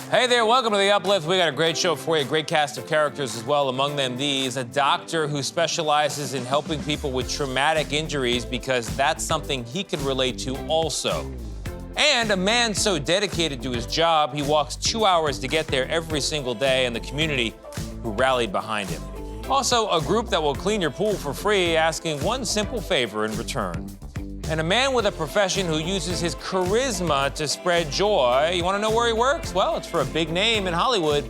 Hey there, welcome to the Uplift. We got a great show for you, a great cast of characters as well. Among them, a doctor who specializes in helping people with traumatic injuries because that's something he can relate to also. And a man so dedicated to his job, he walks 2 hours to get there every single day, and the community who rallied behind him. Also, a group that will clean your pool for free, asking one simple favor in return. And a man with a profession who uses his charisma to spread joy. You want to know where he works? Well, it's for a big name in Hollywood.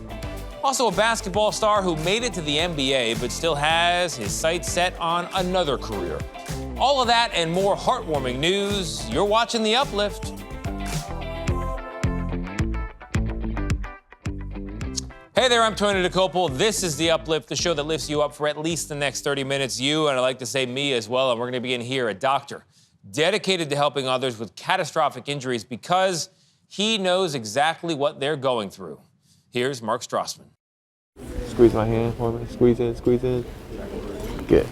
Also, a basketball star who made it to the NBA but still has his sights set on another career. All of that and more heartwarming news. You're watching The Uplift. Hey there, I'm Tony DeCopel. This is The Uplift, the show that lifts you up for at least the next 30 minutes. You, and I like to say me as well, and we're going to begin here, a doctor dedicated to helping others with catastrophic injuries because he knows exactly what they're going through. Here's Mark Strassman. Squeeze my hand for me. Squeeze in, squeeze in. Good.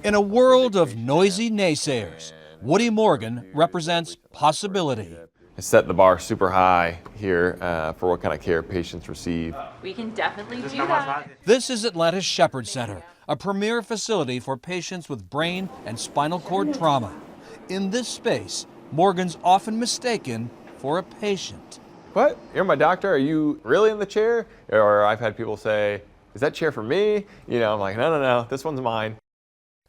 In a world of noisy naysayers, Woody Morgan represents possibility. I set the bar super high here for what kind of care patients receive. We can definitely do that. This is Atlanta's Shepherd Center, a premier facility for patients with brain and spinal cord trauma. In this space, Morgan's often mistaken for a patient. What? You're my doctor? Are you really in the chair? Or I've had people say, is that chair for me? You know, I'm like, no, this one's mine.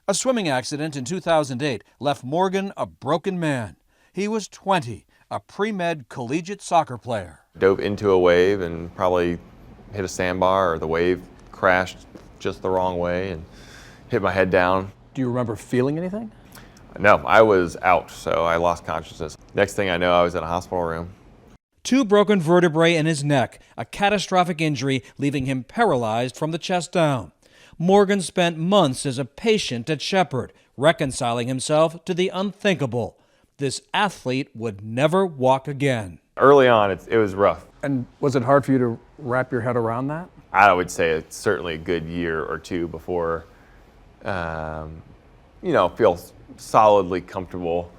A swimming accident in 2008 left Morgan a broken man. He was 20, a pre-med collegiate soccer player. Dove into a wave and probably hit a sandbar, or the wave crashed just the wrong way and hit my head down. Do you remember feeling anything? No, I was out, so I lost consciousness. Next thing I know, I was in a hospital room. 2 broken vertebrae in his neck, a catastrophic injury leaving him paralyzed from the chest down. Morgan spent months as a patient at Shepherd, reconciling himself to the unthinkable. This athlete would never walk again. Early on, it was rough. And was it hard for you to wrap your head around that? I would say it's certainly a good year or two before, feel solidly comfortable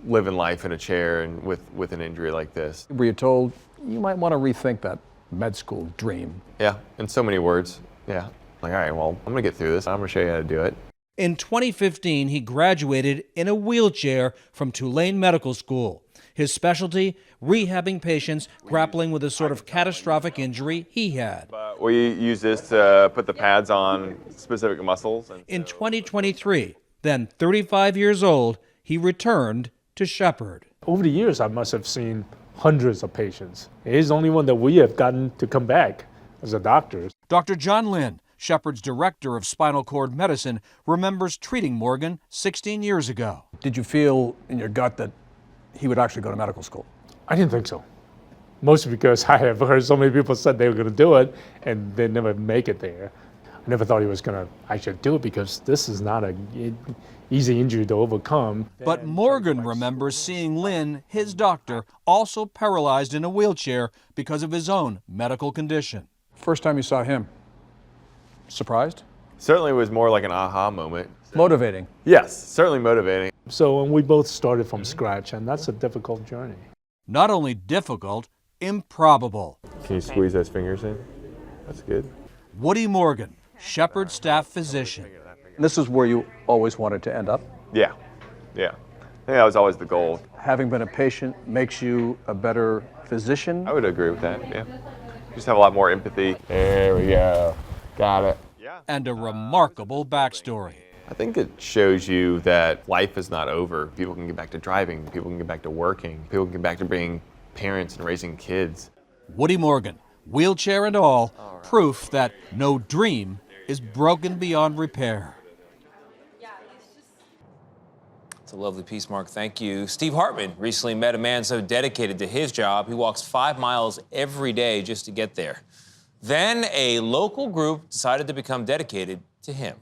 living life in a chair and with an injury like this. Were you told you might want to rethink that med school dream? Yeah, in so many words, yeah. Like, all right, well, I'm gonna get through this. I'm gonna show you how to do it. In 2015, he graduated in a wheelchair from Tulane Medical School. His specialty, rehabbing patients grappling with a sort of catastrophic injury he had. We use this to put the pads on specific muscles. In 2023, then 35 years old, he returned to Shepherd. Over the years, I must have seen hundreds of patients. He's the only one that we have gotten to come back as a doctor. Dr. John Lynn, Shepherd's director of spinal cord medicine, remembers treating Morgan 16 years ago. Did you feel in your gut that he would actually go to medical school? I didn't think so. Mostly because I have heard so many people said they were going to do it and they never make it there. I never thought he was going to actually do it because this is not an easy injury to overcome. But Morgan remembers seeing Lynn, his doctor, also paralyzed in a wheelchair because of his own medical condition. First time you saw him, surprised? Certainly was more like an aha moment. Motivating? Yes, certainly motivating. So we both started from scratch, and that's a difficult journey. Not only difficult, improbable. Can you squeeze those fingers in? That's good. Woody Morgan, Shepherd staff physician. This is where you always wanted to end up? Yeah. I think that was always the goal. Having been a patient makes you a better physician? I would agree with that, yeah. Just have a lot more empathy. There we go. Got it. And a remarkable backstory. I think it shows you that life is not over. People can get back to driving, people can get back to working, people can get back to being parents and raising kids. Woody Morgan, wheelchair and all, proof that no dream is broken beyond repair. It's a lovely piece, Mark. Thank you. Steve Hartman recently met a man so dedicated to his job, he walks 5 miles every day just to get there. Then a local group decided to become dedicated to him.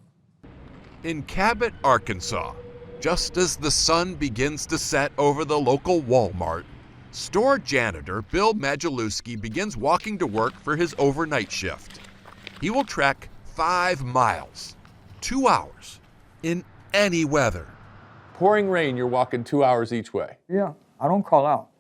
In Cabot, Arkansas, just as the sun begins to set over the local Walmart, store janitor Bill Majalewski begins walking to work for his overnight shift. He will trek 5 miles, 2 hours, in any weather. Pouring rain, you're walking 2 hours each way. Yeah, I don't call out.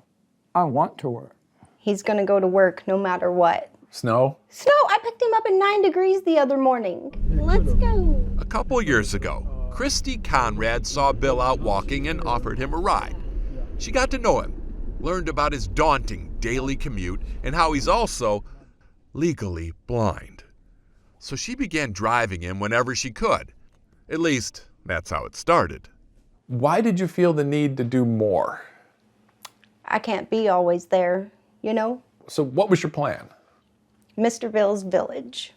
I want to work. He's gonna go to work no matter what. Snow? Snow, I picked him up at 9 degrees the other morning. Let's go. A couple years ago, Christy Conrad saw Bill out walking and offered him a ride. She got to know him, learned about his daunting daily commute, and how he's also legally blind. So she began driving him whenever she could. At least, that's how it started. Why did you feel the need to do more? I can't be always there, you know? So what was your plan? Mr. Bill's Village.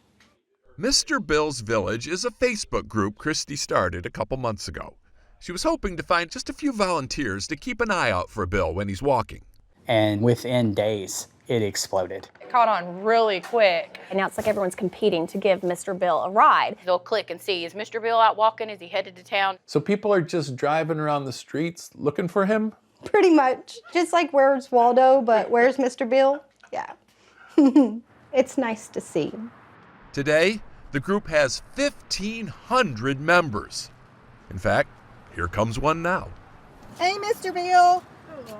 Mr. Bill's Village is a Facebook group Christy started a couple months ago. She was hoping to find just a few volunteers to keep an eye out for Bill when he's walking. And within days, it exploded. It caught on really quick. And now it's like everyone's competing to give Mr. Bill a ride. They'll click and see, is Mr. Bill out walking? Is he headed to town? So people are just driving around the streets looking for him? Pretty much. Just like where's Waldo, but where's Mr. Bill? Yeah. It's nice to see. Today, the group has 1,500 members. In fact, here comes one now. Hey, Mr. Bill,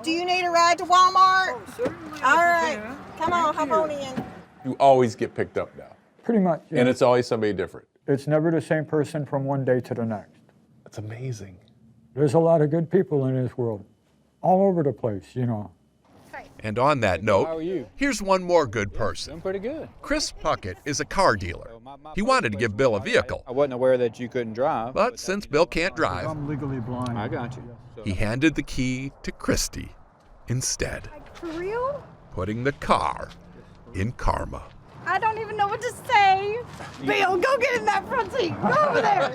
do you need a ride to Walmart? Oh, certainly. All right, come on, hop on in. You always get picked up now. Pretty much, yeah. And it's always somebody different. It's never the same person from one day to the next. That's amazing. There's a lot of good people in this world, all over the place, you know. And on that note, here's one more good person. I'm pretty good. Chris Puckett is a car dealer. He wanted to give Bill a vehicle. I wasn't aware that you couldn't drive. But since Bill can't drive, I'm legally blind. I got you. he handed the key to Christy instead, For real? putting the car in karma. I don't even know what to say. Bill, go get in that front seat. Go over there.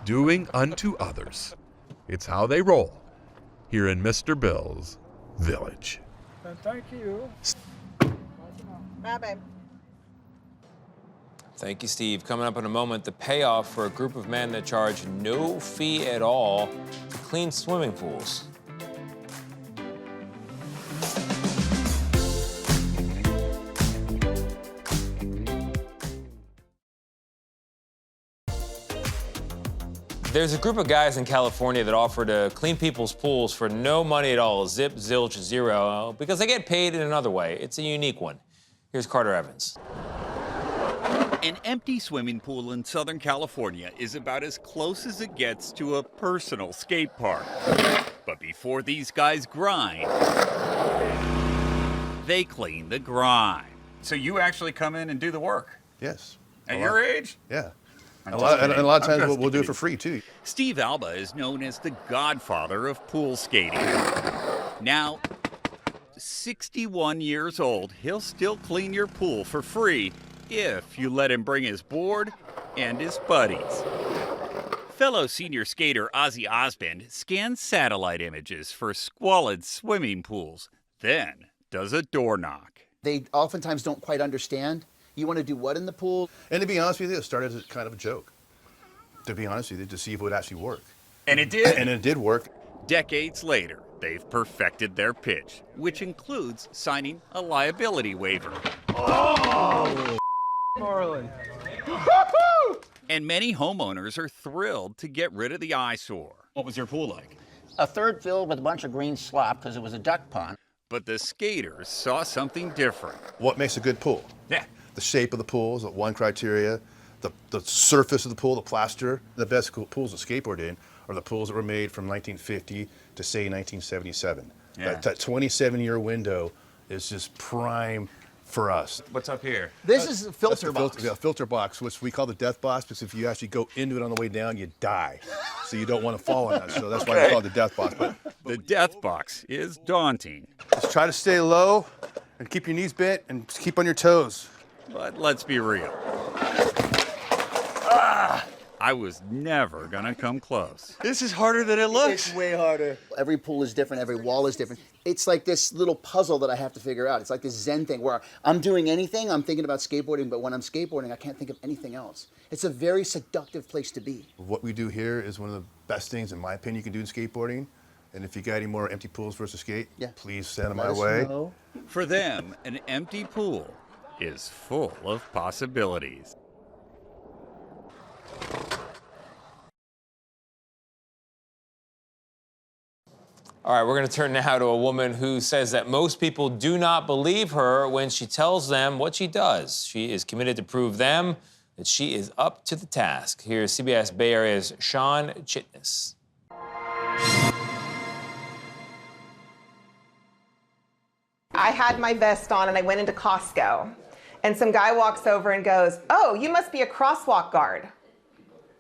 Doing unto others. It's how they roll here in Mr. Bill's Village. Thank you. Bye, babe. Thank you, Steve. Coming up in a moment, the payoff for a group of men that charge no fee at all to clean swimming pools. There's a group of guys in California that offer to clean people's pools for no money at all, zip, zilch, zero, because they get paid in another way. It's a unique one. Here's Carter Evans. An empty swimming pool in Southern California is about as close as it gets to a personal skate park. But before these guys grind, they clean the grime. So you actually come in and do the work? Yes. At your age? Yeah. And a lot of times we'll do it for free, too. Steve Alba is known as the godfather of pool skating. Now, 61 years old, he'll still clean your pool for free if you let him bring his board and his buddies. Fellow senior skater Ozzy Osbourne scans satellite images for squalid swimming pools, then does a door knock. They oftentimes don't quite understand. You want to do what in the pool? And to be honest with you, it started as kind of a joke. To be honest with you, to see if it would actually work. And it did? And it did work. Decades later, they've perfected their pitch, which includes signing a liability waiver. Oh! Marlin. And many homeowners are thrilled to get rid of the eyesore. What was your pool like? A third filled with a bunch of green slop because it was a duck pond. But the skaters saw something different. What makes a good pool? Yeah. The shape of the pool is one criteria. The surface of the pool, the plaster. The best pools to skateboard in are the pools that were made from 1950 to, say, 1977. Yeah. That 27-year window is just prime for us. What's up here? This is a filter box. A filter box, which we call the death box, because if you actually go into it on the way down, you die. So you don't want to fall on that. So that's why we call it the death box. But the death box is daunting. Just try to stay low and keep your knees bent and keep on your toes. But let's be real. I was never gonna come close. This is harder than it looks. It's way harder. Every pool is different. Every wall is different. It's like this little puzzle that I have to figure out. It's like this Zen thing where I'm doing anything, I'm thinking about skateboarding, but when I'm skateboarding, I can't think of anything else. It's a very seductive place to be. What we do here is one of the best things, in my opinion, you can do in skateboarding. And if you got any more empty pools versus skate, please send them my way. Know. For them, an empty pool is full of possibilities. All right, we're going to turn now to a woman who says that most people do not believe her when she tells them what she does. She is committed to prove them that she is up to the task. Here's CBS Bay Area's Sean Chitnis. I had my vest on and I went into Costco. And some guy walks over and goes, "Oh, you must be a crosswalk guard."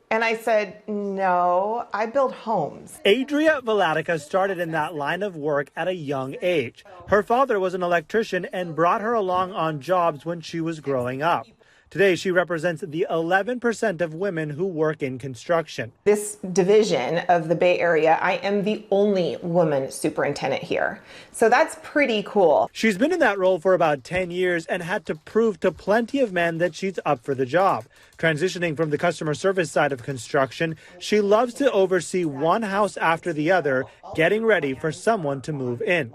And I said, "No, I build homes." Adria Valatica started in that line of work at a young age. Her father was an electrician and brought her along on jobs when she was growing up. Today, she represents the 11% of women who work in construction. This division of the Bay Area, I am the only woman superintendent here. So that's pretty cool. She's been in that role for about 10 years and had to prove to plenty of men that she's up for the job. Transitioning from the customer service side of construction, she loves to oversee one house after the other, getting ready for someone to move in.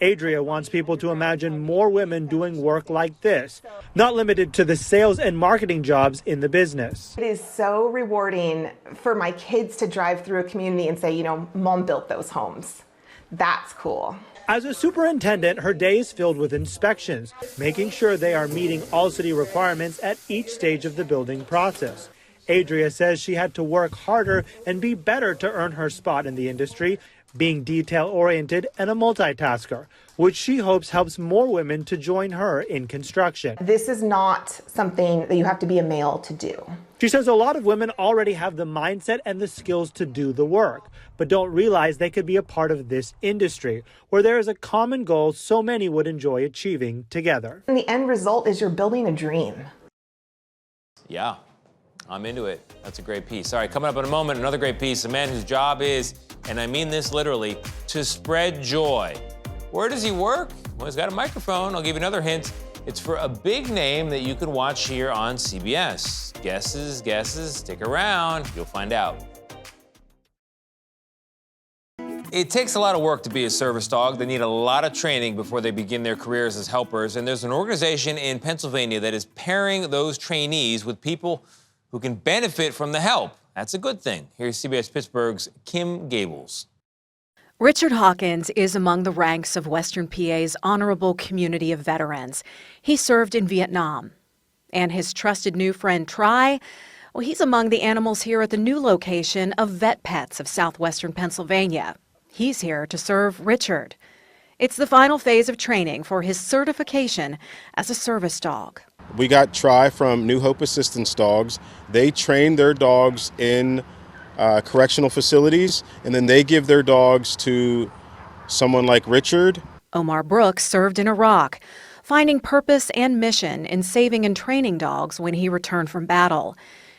Adria wants people to imagine more women doing work like this, not limited to the sales and marketing jobs in the business. It is so rewarding for my kids to drive through a community and say, Mom built those homes. That's cool. As a superintendent, her day is filled with inspections, making sure they are meeting all city requirements at each stage of the building process. Adria says she had to work harder and be better to earn her spot in the industry, being detail-oriented and a multitasker, which she hopes helps more women to join her in construction. This is not something that you have to be a male to do. She says a lot of women already have the mindset and the skills to do the work, but don't realize they could be a part of this industry, where there is a common goal so many would enjoy achieving together. And the end result is you're building a dream. Yeah, I'm into it. That's a great piece. All right, coming up in a moment, another great piece. A man whose job is, and I mean this literally, to spread joy. Where does he work? Well, he's got a microphone. I'll give you another hint. It's for a big name that you can watch here on CBS. Guesses, stick around. You'll find out. It takes a lot of work to be a service dog. They need a lot of training before they begin their careers as helpers. And there's an organization in Pennsylvania that is pairing those trainees with people who can benefit from the help. That's a good thing. Here's CBS Pittsburgh's Kim Gables. Richard Hawkins is among the ranks of Western PA's honorable community of veterans. He served in Vietnam. And his trusted new friend, Tri, well, he's among the animals here at the new location of Vet Pets of southwestern Pennsylvania. He's here to serve Richard. It's the final phase of training for his certification as a service dog. We got Tri from New Hope Assistance Dogs. They train their dogs in correctional facilities, and then they give their dogs to someone like Richard. Omar Brooks served in Iraq, finding purpose and mission in saving and training dogs when he returned from battle.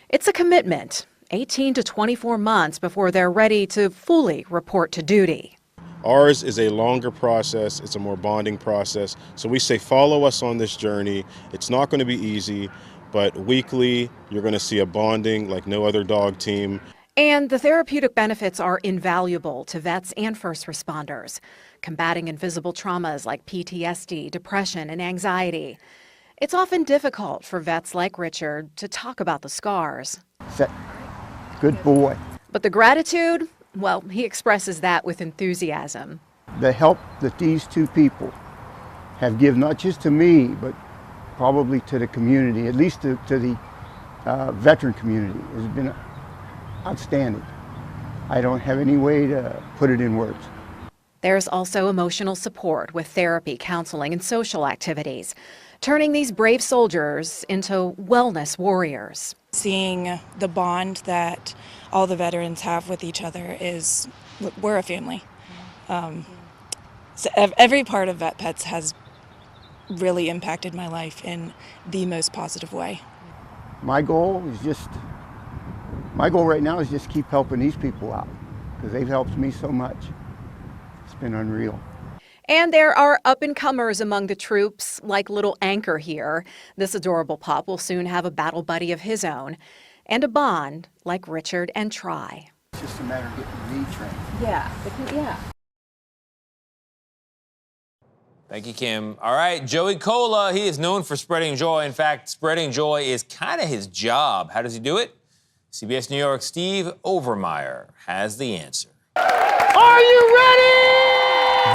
It's a commitment, 18 to 24 months before they're ready to fully report to duty. Ours is a longer process. It's a more bonding process. So we say follow us on this journey. It's not going to be easy, but weekly you're going to see a bonding like no other dog team. And the therapeutic benefits are invaluable to vets and first responders, combating invisible traumas like PTSD, depression, and anxiety. It's often difficult for vets like Richard to talk about the scars. Good boy. But the gratitude, well, he expresses that with enthusiasm. The help that these two people have given, not just to me, but probably to the community, at least to the veteran community, has been outstanding. I don't have any way to put it in words. There's also emotional support with therapy, counseling, and social activities, turning these brave soldiers into wellness warriors. Seeing the bond that all the veterans have with each other is, we're a family. So every part of Vet Pets has really impacted my life in the most positive way. My goal right now is just keep helping these people out because they've helped me so much. It's been unreal. And there are up-and-comers among the troops, like little Anchor here. This adorable pup will soon have a battle buddy of his own, and a bond like Richard and Tri. It's just a matter of getting me trained. Yeah. Thank you, Kim. All right, Joey Cola, he is known for spreading joy. In fact, spreading joy is kind of his job. How does he do it? CBS New York's Steve Overmeyer has the answer. Are you ready?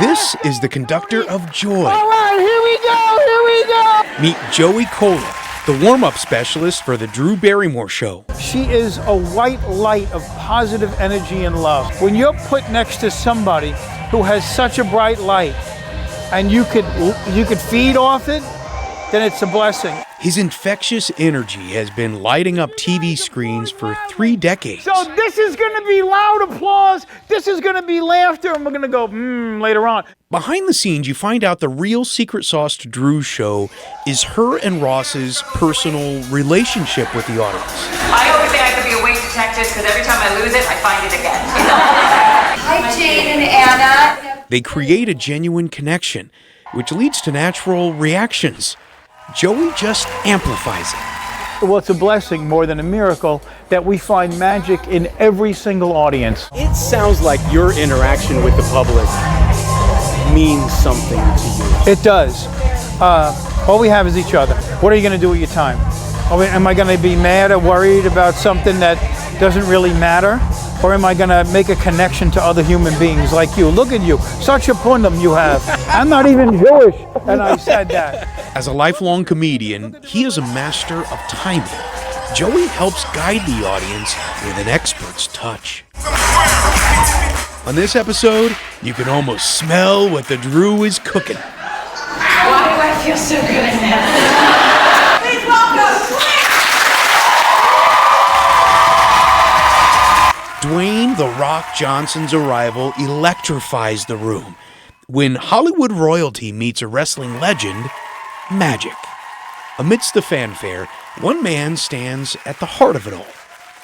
This is the conductor of Joy. All right, here we go. Meet Joey Cola, the warm-up specialist for the Drew Barrymore show. She is a white light of positive energy and love. When you're put next to somebody who has such a bright light and you could feed off it, then it's a blessing. His infectious energy has been lighting up TV screens for 3 decades. So this is going to be loud applause, this is going to be laughter, and we're going to go, later on. Behind the scenes, you find out the real secret sauce to Drew's show is her and Ross's personal relationship with the audience. I always say I could be a weight detective because every time I lose it, I find it again. Hi, Jane and Anna. They create a genuine connection, which leads to natural reactions. Joey just amplifies it. Well, it's a blessing more than a miracle that we find magic in every single audience. It sounds like your interaction with the public means something to you. It does. All we have is each other. What are you going to do with your time? Am I going to be mad or worried about something that doesn't really matter? Or am I going to make a connection to other human beings like you? Look at you. Such a pundam you have. I'm not even Jewish, and I said that. As a lifelong comedian, he is a master of timing. Joey helps guide the audience with an expert's touch. On this episode, you can almost smell what the Drew is cooking. Why do I feel so good now? Please welcome. Dwayne "The Rock" Johnson's arrival electrifies the room. When Hollywood royalty meets a wrestling legend, magic. Amidst the fanfare, one man stands at the heart of it all,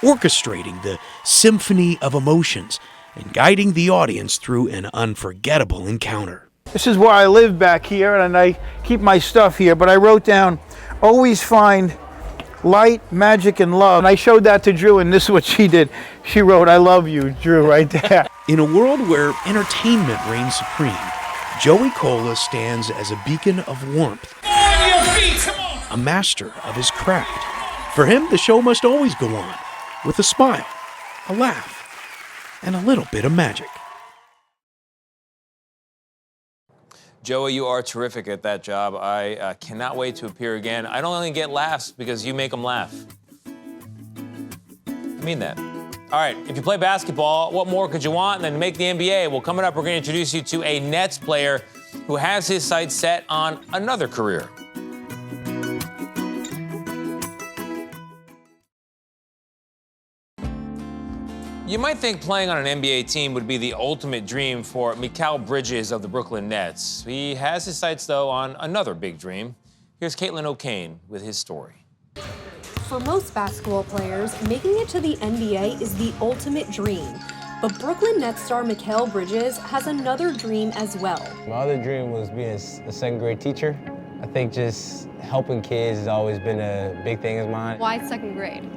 orchestrating the symphony of emotions and guiding the audience through an unforgettable encounter. This is where I live back here, and I keep my stuff here, but I wrote down, always find light, magic, and love. And I showed that to Drew, and this is what she did. She wrote, I love you, Drew, right there. In a world where entertainment reigns supreme, Joey Cola stands as a beacon of warmth, a master of his craft. For him, the show must always go on, with a smile, a laugh, and a little bit of magic. Joey, you are terrific at that job. I cannot wait to appear again. I don't only get laughs because you make them laugh. I mean that. All right, if you play basketball, what more could you want than to make the NBA? Well, coming up, we're going to introduce you to a Nets player who has his sights set on another career. You might think playing on an NBA team would be the ultimate dream for Mikal Bridges of the Brooklyn Nets. He has his sights, though, on another big dream. Here's Caitlin O'Kane with his story. For most basketball players, making it to the NBA is the ultimate dream. But Brooklyn Nets star Mikal Bridges has another dream as well. My other dream was being a second grade teacher. I think just helping kids has always been a big thing of mine. Why second grade?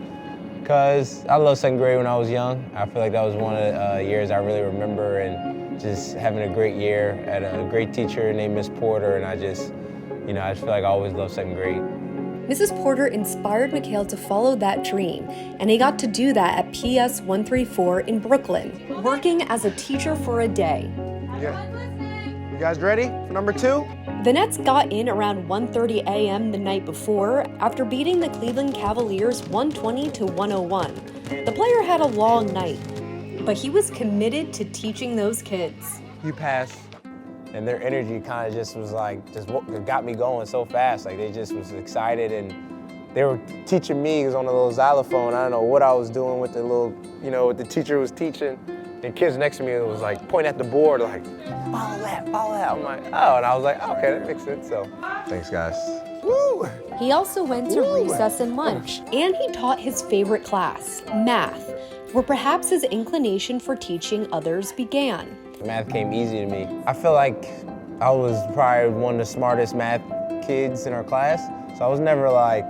Because I loved second grade when I was young. I feel like that was one of the years I really remember, and just having a great year at a great teacher named Miss Porter, and I just feel like I always loved second grade. Mrs. Porter inspired Mikal to follow that dream, and he got to do that at PS 134 in Brooklyn, working as a teacher for a day. You guys ready for number 2? The Nets got in around 1:30 a.m. the night before after beating the Cleveland Cavaliers 120-101. The player had a long night, but he was committed to teaching those kids. You pass. And their energy kind of just was like, got me going so fast. Like, they just was excited, and they were teaching me, because on the little xylophone, I don't know what I was doing with the little, what the teacher was teaching. The kids next to me was like pointing at the board, like, follow that, follow that. I'm like, oh, and I was like, okay, that makes sense, so. Thanks, guys. Woo! He also went to recess and lunch, and he taught his favorite class, math, where perhaps his inclination for teaching others began. Math came easy to me. I feel like I was probably one of the smartest math kids in our class, so I was never like,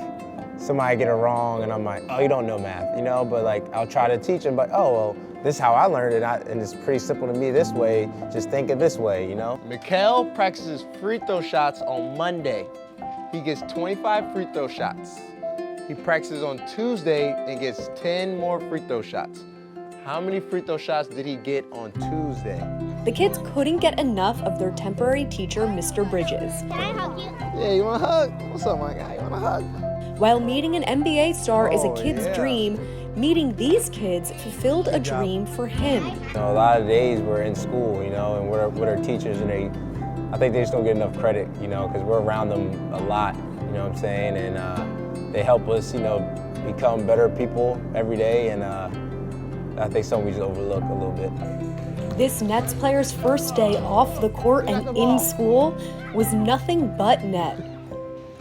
somebody get it wrong, and I'm like, oh, you don't know math, but like, I'll try to teach them, but oh, well, this is how I learned it, and it's pretty simple to me this way, just think it this way, Mikal practices free throw shots on Monday. He gets 25 free throw shots. He practices on Tuesday and gets 10 more free throw shots. How many free throw shots did he get on Tuesday? The kids couldn't get enough of their temporary teacher, Mr. Bridges. Can I hug you? Yeah, you want a hug? What's up, my guy? You want a hug? While meeting an NBA star is a Oh, kid's yeah. dream, meeting these kids fulfilled a dream for him. You know, a lot of days we're in school, you know, and we're with our teachers, and I think they just don't get enough credit, you know, because we're around them a lot, you know what I'm saying? And they help us, you know, become better people every day, and I think something we just overlook a little bit. This Nets player's first day off the court and in school was nothing but net.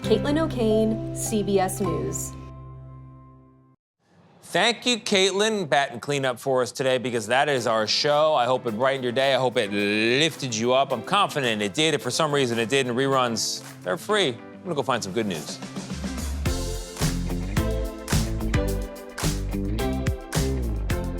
Caitlin O'Kane, CBS News. Thank you, Caitlin. Bat and clean up for us today, because that is our show. I hope it brightened your day. I hope it lifted you up. I'm confident it did. If for some reason it didn't, reruns, they're free. I'm gonna go find some good news.